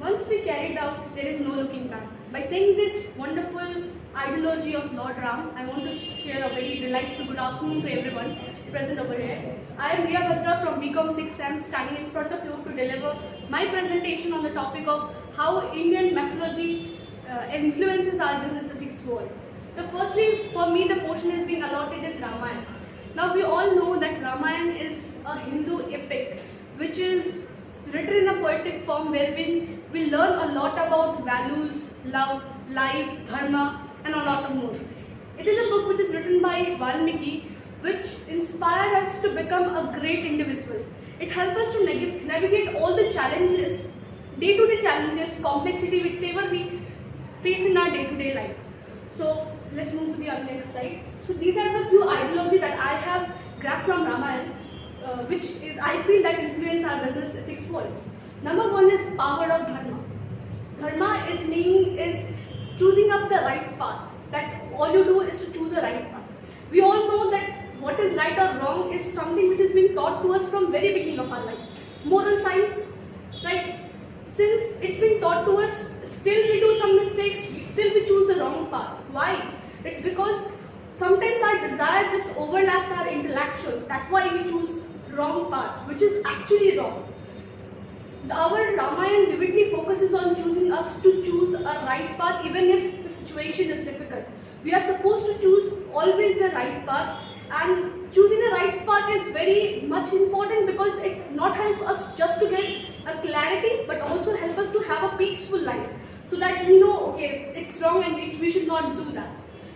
Once we carried out, there is no looking back. By saying this wonderful ideology of Lord Ram, I want to share a very delightful good afternoon to everyone present over here. I am Aryabhatta from BCom 6th SEM, standing in front of you to deliver my presentation on the topic of how Indian mythology influences our business ethics world. Firstly, for me, the portion is being allotted is Ramayana. Now, we all know that Ramayana is a Hindu epic, which is written in a poetic form wherein we learn a lot about values, love, life, dharma, and a lot of more. It is a book which is written by Valmiki, which inspired us to become a great individual. It helps us to navigate all the challenges, day-to-day challenges, complexity, whichever we face in our day-to-day life. So let's move to the next slide. So these are the few ideologies that I have grabbed from Ramayana, which I feel that influence our business ethics worlds. Number one is power of dharma. Dharma is choosing up the right path. That all you do is to choose the right path. We all know that what is right or wrong is something which has been taught to us from very beginning of our life. Moral science, right? Since it's been taught to us, still we do some mistakes, still we choose the wrong path. Why? It's because sometimes our desire just overlaps our intellectuals. That's why we choose wrong path, which is actually wrong. Our Ramayana vividly focuses on choosing us to choose a right path even if the situation is difficult. We are supposed to choose always the right path, and choosing the right path is very much important because it not help us just to get a clarity but also help us to have a peaceful life, so that we know, okay, it's wrong and we should not do that.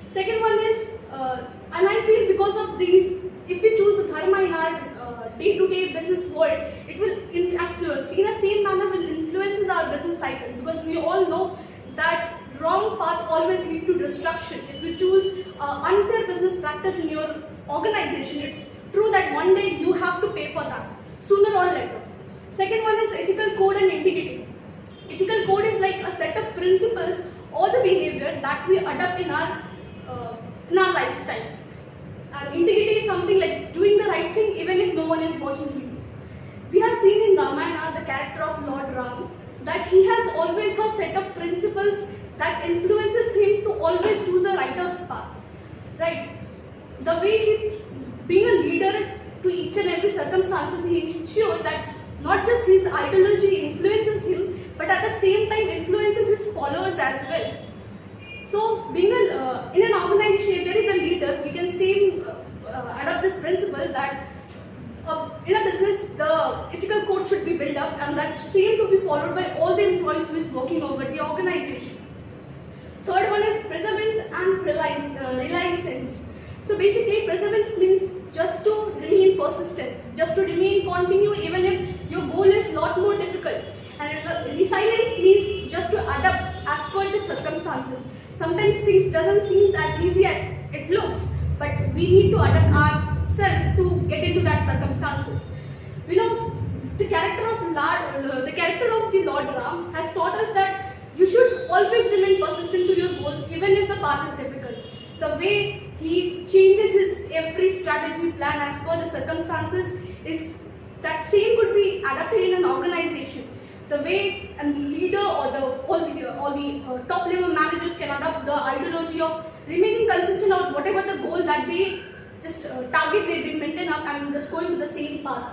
Second one is, and I feel because of these, if we choose the dharma in our day-to-day business world, it will in the same manner will influences our business cycle, because we all know that wrong path always lead to destruction. If you choose unfair business practice in your organization, it's true that one day you have to pay for that, sooner or later. Second one is ethical code and integrity. Ethical code is like a set of principles or the behavior that we adopt in our lifestyle. And integrity is something like doing the right thing even if no one is watching you. We have seen in Ramayana the character of Lord Ram, that he has always a set of principles that influences him to always choose a righteous path. Right? The way he, being a leader to each and every circumstances, he ensured that not just his ideology influences him, but at the same time influences his followers as well. So, being in an organization, if there is a leader, we can adopt this principle that in a business, the ethical code should be built up, and that same to be followed by all the employees who is working over the organization. Third one is perseverance and reliance. So basically, perseverance means just to remain persistent, just to remain continue even if your goal is lot more difficult. And resilience means just to adapt as per the circumstances. Sometimes things doesn't seem as easy as it looks, but we need to adapt ourselves to get into that circumstances. You know, the character of the Lord Ram has taught us that you should always remain persistent to your goal even if the path is difficult. The way he changes his every strategy plan as per the circumstances is that same could be adapted in an organization. The way a leader or all the top level managers can adopt the ideology of remaining consistent on whatever the goal that they just target, they maintain up and just going to the same path.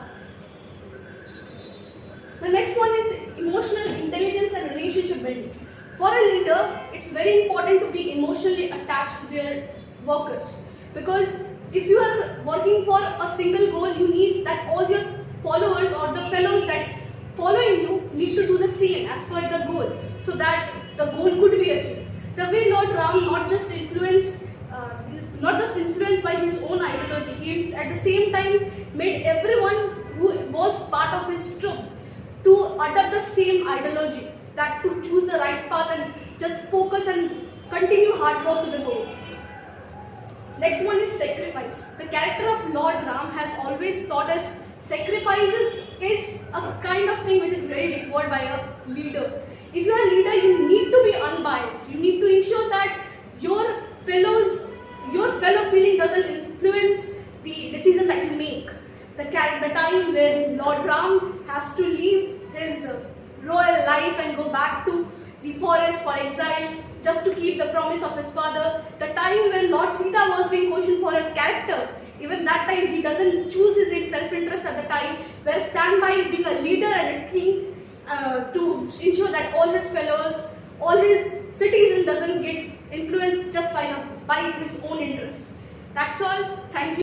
The next one is emotional intelligence and relationship building. For a leader, it's very important to be emotionally attached to their workers, because if you are working for a single goal, you need that all your followers or the fellows that following you need to do the same as per the goal, so that the goal could be achieved. The way Lord Ram not just influenced by his own ideology, he at the same time made everyone who was part of his troop to adopt the same ideology, that to choose the right path and just focus and continue hard work to the goal. Next one is sacrifice. The character of Lord Ram has always taught us sacrifices is a kind of thing which is very required by a leader. If you are a leader, you need to be unbiased. You need to ensure that your fellow feeling doesn't influence the decision that you make. The time when Lord Ram has to leave his royal life and go back to the forest for exile just to keep the promise of his father. The time when Lord Sita was being questioned for her character, even that time he doesn't choose his self-interest at the time, where stand by being a leader and a king to ensure that all his fellows, all his citizens doesn't get influenced just by his own interest. That's all. Thank you.